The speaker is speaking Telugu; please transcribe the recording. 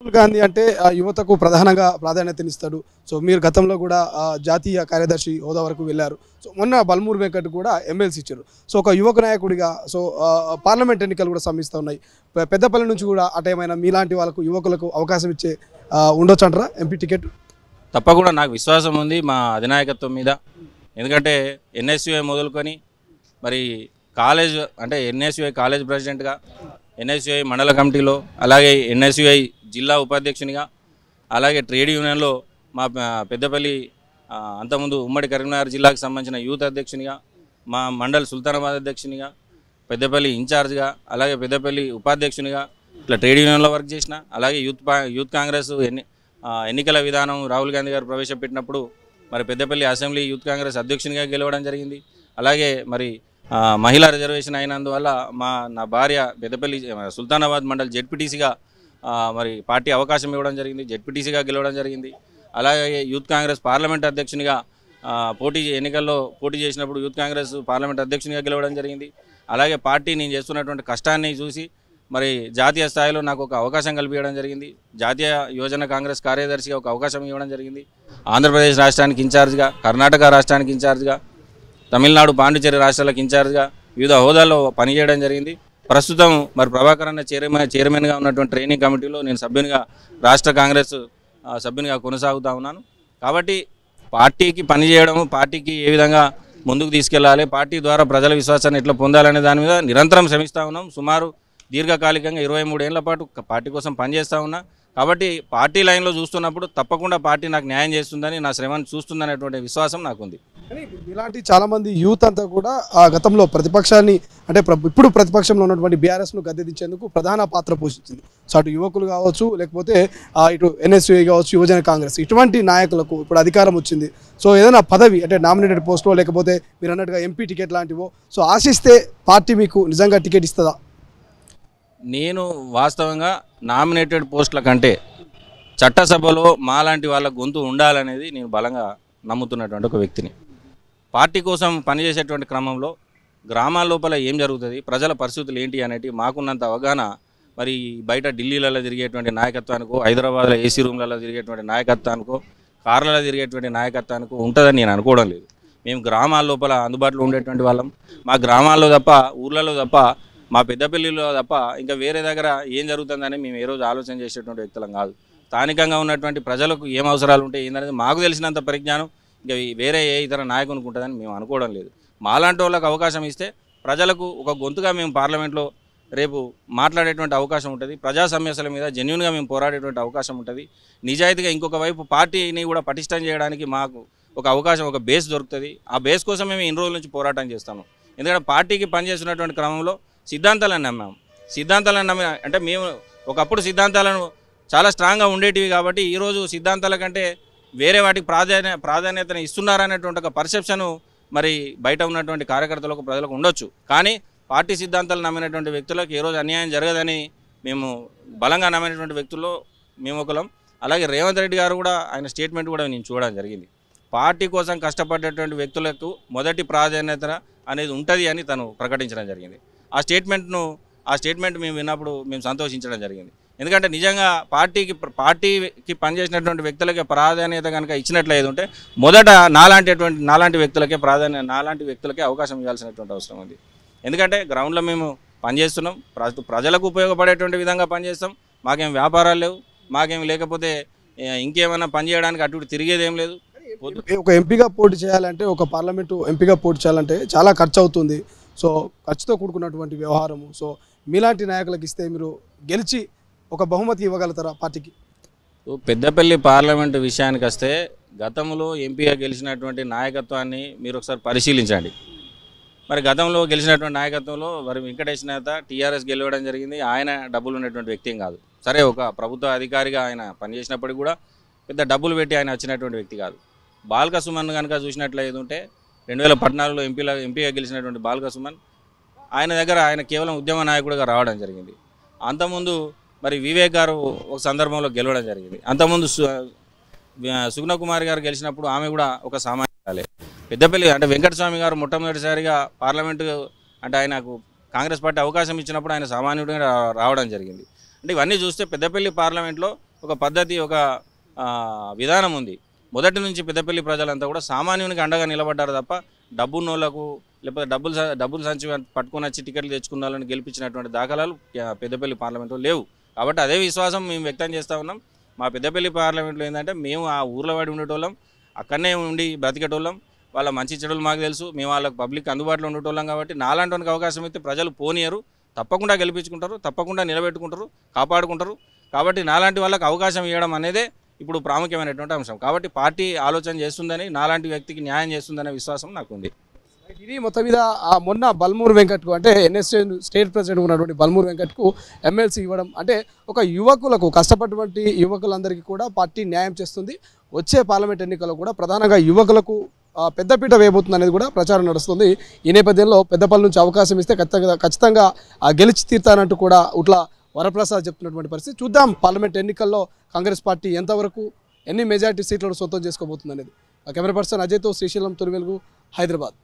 రాహుల్ గాంధీ అంటే యువతకు ప్రధానంగా ప్రాధాన్యతనిస్తాడు. సో మీరు గతంలో కూడా జాతీయ కార్యదర్శి హోదా వరకు వెళ్ళారు. సో మొన్న బల్మూర్ వెంకట్ కూడా ఎమ్మెల్సీ ఇచ్చారు. సో ఒక యువక నాయకుడిగా సో పార్లమెంట్ ఎన్నికలు కూడా సమీస్తూ ఉన్నాయి. పెద్దపల్లి నుంచి కూడా అటు ఏమైనా మీలాంటి వాళ్ళకు యువకులకు అవకాశం ఇచ్చే ఉండొచ్చు అంటారా ఎంపీ టికెట్? తప్పకుండా నాకు విశ్వాసం ఉంది మా అధినాయకత్వం మీద. ఎందుకంటే ఎన్ఎస్యుఐ మొదలుకొని మరి కాలేజ్ అంటే ఎన్ఎస్యుఐ కాలేజ్ ప్రెసిడెంట్గా, ఎన్ఎస్యుఐ మండల కమిటీలో, అలాగే ఎన్ఎస్యుఐ జిల్లా ఉపాధ్యక్షునిగా, అలాగే ట్రేడ్ యూనియన్లో మా పెద్దపల్లి అంతకుముందు ఉమ్మడి కరీంనగర్ జిల్లాకు సంబంధించిన యూత్ అధ్యక్షునిగా, మా మండల్ సుల్తానాబాద్ అధ్యక్షునిగా, పెద్దపల్లి ఇన్ఛార్జ్గా, అలాగే పెద్దపల్లి ఉపాధ్యక్షునిగా ఇట్లా ట్రేడ్ యూనియన్లో వర్క్ చేసిన. అలాగే యూత్ కాంగ్రెస్ ఎన్నికల విధానం రాహుల్ గాంధీ గారు ప్రవేశపెట్టినప్పుడు మరి పెద్దపల్లి అసెంబ్లీ యూత్ కాంగ్రెస్ అధ్యక్షునిగా గెలవడం జరిగింది. అలాగే మరి మహిళా రిజర్వేషన్ అయినందువల్ల నా భార్య పెద్దపల్లి సుల్తానాబాద్ మండల్ జెడ్పీటీసీగా మరి పార్టీ అవకాశం ఇవ్వడం జరిగింది, జెడ్పీటీసీగా గెలవడం జరిగింది. అలాగే యూత్ కాంగ్రెస్ పార్లమెంట్ అధ్యక్షునిగా ఎన్నికల్లో పోటీ చేసినప్పుడు యూత్ కాంగ్రెస్ పార్లమెంట్ అధ్యక్షునిగా గెలవడం జరిగింది. అలాగే పార్టీ నేను చేస్తున్నటువంటి కష్టాన్ని చూసి మరి జాతీయ స్థాయిలో నాకు ఒక అవకాశం కల్పించడం జరిగింది. జాతీయ యువజన కాంగ్రెస్ కార్యదర్శిగా ఒక అవకాశం ఇవ్వడం జరిగింది. ఆంధ్రప్రదేశ్ రాష్ట్రానికి ఇన్ఛార్జ్గా, కర్ణాటక రాష్ట్రానికి ఇన్ఛార్జ్గా, తమిళనాడు పాండిచేరి రాష్ట్రాలకు ఇన్ఛార్జ్గా వివిధ హోదాల్లో పనిచేయడం జరిగింది. ప్రస్తుతం మరి ప్రభాకర్ అన్న చైర్మన్గా ఉన్నటువంటి ట్రైనింగ్ కమిటీలో నేను సభ్యునిగా, రాష్ట్ర కాంగ్రెస్ సభ్యునిగా కొనసాగుతూ ఉన్నాను. కాబట్టి పార్టీకి పనిచేయడము, పార్టీకి ఏ విధంగా ముందుకు తీసుకెళ్లాలి, పార్టీ ద్వారా ప్రజల విశ్వాసాన్ని ఎట్లా పొందాలనే దాని మీద నిరంతరం శ్రమిస్తూ ఉన్నాం. సుమారు దీర్ఘకాలికంగా 23 ఏళ్ల పాటు పార్టీ కోసం పనిచేస్తూ ఉన్నా. కాబట్టి పార్టీ లైన్లో చూస్తున్నప్పుడు తప్పకుండా పార్టీ నాకు న్యాయం చేస్తుందని, నా శ్రమను చూస్తుందనేటువంటి విశ్వాసం నాకుంది. కానీ ఇలాంటి చాలామంది యూత్ అంతా కూడా గతంలో ప్రతిపక్షాన్ని అంటే ఇప్పుడు ప్రతిపక్షంలో ఉన్నటువంటి బీఆర్ఎస్ను గద్దెదించేందుకు ప్రధాన పాత్ర పోషించింది. సో అటు యువకులు కావచ్చు, లేకపోతే ఇటు ఎన్ఎస్యుఐ కావచ్చు, యువజన కాంగ్రెస్, ఇటువంటి నాయకులకు ఇప్పుడు అధికారం వచ్చింది. సో ఏదైనా పదవి అంటే నామినేటెడ్ పోస్టో లేకపోతే మీరు అన్నట్టుగా ఎంపీ టికెట్ లాంటివో సో ఆశిస్తే పార్టీ మీకు నిజంగా టికెట్ ఇస్తుందా? నేను వాస్తవంగా నామినేటెడ్ పోస్టుల కంటే చట్టసభలో మాలాంటి వాళ్ళ గొంతు ఉండాలనేది నేను బలంగా నమ్ముతున్నటువంటి ఒక వ్యక్తిని. పార్టీ కోసం పనిచేసేటువంటి క్రమంలో గ్రామాల లోపల ఏం జరుగుతుంది, ప్రజల పరిస్థితులు ఏంటి అనేటి మాకున్నంత అవగాహన మరి బయట ఢిల్లీలలో తిరిగేటువంటి నాయకత్వానికో, హైదరాబాద్లో ఏసీ రూమ్లలో తిరిగేటువంటి నాయకత్వానికో, కార్లలో తిరిగేటువంటి నాయకత్వానికో ఉంటుందని నేను అనుకోవడం లేదు. మేము గ్రామాల లోపల అందుబాటులో ఉండేటువంటి వాళ్ళం. మా గ్రామాల్లో తప్ప, ఊర్లలో తప్ప, మా పెద్దపల్లిలో తప్ప ఇంకా వేరే దగ్గర ఏం జరుగుతుందని మేము ఏ రోజు ఆలోచన చేసేటువంటి వ్యక్తులం కాదు. స్థానికంగా ఉన్నటువంటి ప్రజలకు ఏం అవసరాలు ఉంటాయి ఏందనేది మాకు తెలిసినంత పరిజ్ఞానం ఇంకా వేరే ఏ ఇతర నాయకునికి ఉంటుందని మేము అనుకోవడం లేదు. మాలాంటి వాళ్ళకు అవకాశం ఇస్తే ప్రజలకు ఒక గొంతుగా మేము పార్లమెంట్లో రేపు మాట్లాడేటువంటి అవకాశం ఉంటుంది. ప్రజా సమస్యల మీద జెన్యూన్గా మేము పోరాడేటువంటి అవకాశం ఉంటుంది. నిజాయితీగా ఇంకొక వైపు పార్టీని కూడా పటిష్టం చేయడానికి మాకు ఒక అవకాశం, ఒక బేస్ దొరుకుతుంది. ఆ బేస్ కోసం మేము ఇన్ని రోజుల నుంచి పోరాటం చేస్తాము. ఎందుకంటే పార్టీకి పనిచేస్తున్నటువంటి క్రమంలో సిద్ధాంతాలను నమ్మాము. సిద్ధాంతాలను నమ్మి అంటే మేము ఒకప్పుడు సిద్ధాంతాలను చాలా స్ట్రాంగ్గా ఉండేటివి కాబట్టి ఈరోజు సిద్ధాంతాల కంటే వేరే వాటికి ప్రాధాన్యతను ఇస్తున్నారనేటువంటి ఒక పర్సెప్షను మరి బయట ఉన్నటువంటి కార్యకర్తలకు, ప్రజలకు ఉండొచ్చు. కానీ పార్టీ సిద్ధాంతాలు నమ్మినటువంటి వ్యక్తులకు ఏ రోజు అన్యాయం జరగదని మేము బలంగా నమ్మినటువంటి వ్యక్తుల్లో మేము ఒకలం. అలాగే రేవంత్ రెడ్డి గారు కూడా ఆయన స్టేట్మెంట్ కూడా నేను చూడడం జరిగింది. పార్టీ కోసం కష్టపడేటువంటి వ్యక్తులకు మొదటి ప్రాధాన్యత అనేది ఉంటుంది అని తను ప్రకటించడం జరిగింది. ఆ స్టేట్మెంట్ మేము విన్నప్పుడు మేము సంతోషించడం జరిగింది. ఎందుకంటే నిజంగా పార్టీకి పనిచేసినటువంటి వ్యక్తులకే ప్రాధాన్యత కనుక ఇచ్చినట్లయితే ఉంటే మొదట నాలాంటి వ్యక్తులకే అవకాశం ఇవ్వాల్సినటువంటి అవసరం ఉంది. ఎందుకంటే గ్రౌండ్లో మేము పనిచేస్తున్నాం, ప్రజలకు ఉపయోగపడేటువంటి విధంగా పనిచేస్తాం. మాకేం వ్యాపారాలు లేవు, మాకేం లేకపోతే ఇంకేమైనా పనిచేయడానికి అటు ఇటు తిరిగేదేం లేదు. ఒక ఎంపీగా పోటీ చేయాలంటే, ఒక పార్లమెంటు ఎంపీగా పోటీ చేయాలంటే చాలా ఖర్చు అవుతుంది. సో ఖర్చుతో కూడుకున్నటువంటి వ్యవహారము. సో మీలాంటి నాయకులకు ఇస్తే మీరు గెలిచి ఒక బహుమతి ఇవ్వగలుగుతారా పార్టీకి? పెద్దపల్లి పార్లమెంటు విషయానికి వస్తే గతంలో ఎంపీగా గెలిచినటువంటి నాయకత్వాన్ని మీరు ఒకసారి పరిశీలించండి. మరి గతంలో గెలిచినటువంటి నాయకత్వంలో మరి వెంకటేష్ నేత టీఆర్ఎస్ గెలవడం జరిగింది. ఆయన డబ్బులు ఉన్నటువంటి వ్యక్తి ఏం కాదు. సరే, ఒక ప్రభుత్వ అధికారిగా ఆయన పనిచేసినప్పటికీ కూడా పెద్ద డబ్బులు పెట్టి ఆయన వచ్చినటువంటి వ్యక్తి కాదు. బాల్క సుమన్ కనుక చూసినట్లయితే ఉంటే 2014లో ఎంపీగా గెలిచినటువంటి బాల్క సుమన్ ఆయన కేవలం ఉద్యమ నాయకుడిగా రావడం జరిగింది. అంతకుముందు మరి వివేక్ గారు ఒక సందర్భంలో గెలవడం జరిగింది. అంతకుముందు సుగుణ కుమారి గారు గెలిచినప్పుడు ఆమె కూడా ఒక సామాన్యురాలే. పెద్దపల్లి అంటే వెంకటస్వామి గారు మొట్టమొదటిసారిగా పార్లమెంటు అంటే ఆయనకు కాంగ్రెస్ పార్టీ అవకాశం ఇచ్చినప్పుడు ఆయన సామాన్యుడిగా రావడం జరిగింది. అంటే ఇవన్నీ చూస్తే పెద్దపల్లి పార్లమెంట్లో ఒక పద్ధతి, ఒక విధానం ఉంది. మొదటి నుంచి పెద్దపల్లి ప్రజలంతా కూడా సామాన్యునికి అండగా నిలబడ్డారు తప్ప డబ్బున్నోళ్లకు లేకపోతే డబ్బులు సంచి పట్టుకొని వచ్చి టికెట్లు తెచ్చుకున్న వాళ్ళని గెలిపించినటువంటి దాఖలాలు పెద్దపల్లి పార్లమెంట్లో లేవు. కాబట్టి అదే విశ్వాసం మేము వ్యక్తం చేస్తూ ఉన్నాం. మా పెద్దపల్లి పార్లమెంట్లో ఏంటంటే మేము ఆ ఊర్లో వాడి ఉండేటోళ్ళం, అక్కడనే ఉండి బ్రతికేటోళ్ళం. వాళ్ళ మంచి చెడులు మాకు తెలుసు. మేము వాళ్ళకి పబ్లిక్ అందుబాటులో ఉండేటోళ్ళం. కాబట్టి నాలాంటి అవకాశం అయితే ప్రజలు పోనీయరు, తప్పకుండా గెలిపించుకుంటారు, తప్పకుండా నిలబెట్టుకుంటారు, కాపాడుకుంటారు. కాబట్టి నాలాంటి వాళ్ళకి అవకాశం ఇవ్వడం అనేదే ఇప్పుడు ప్రాముఖ్యమైనటువంటి అంశం. కాబట్టి పార్టీ ఆలోచన చేస్తుందని, నాలాంటి వ్యక్తికి న్యాయం చేస్తుందనే విశ్వాసం నాకు ఉంది. ఇది మొత్తం మీద మొన్న బల్మూరు వెంకట్కు అంటే ఎన్ఎస్ఏ స్టేట్ ప్రెసిడెంట్ ఉన్నటువంటి బల్మూరు వెంకట్కు ఎమ్మెల్సీ ఇవ్వడం అంటే ఒక యువకులకు, కష్టపడినటువంటి యువకులందరికీ కూడా పార్టీ న్యాయం చేస్తుంది. వచ్చే పార్లమెంట్ ఎన్నికల్లో కూడా ప్రధానంగా యువకులకు పెద్దపీట వేయబోతుంది అనేది కూడా ప్రచారం నడుస్తుంది. ఈ నేపథ్యంలో పెద్దపల్లి నుంచి అవకాశం ఇస్తే ఖచ్చితంగా గెలిచి తీరుతానంటూ కూడా ఉట్ల వరప్రసాద్ చెప్తున్నటువంటి పరిస్థితి. చూద్దాం పార్లమెంట్ ఎన్నికల్లో కాంగ్రెస్ పార్టీ ఎంతవరకు ఎన్ని మెజారిటీ సీట్లను సొంతం చేసుకోబోతుంది అనేది. కెమెరా పర్సన్ అజయ్తో శ్రీశైలం, తొలి వెలుగు, హైదరాబాద్.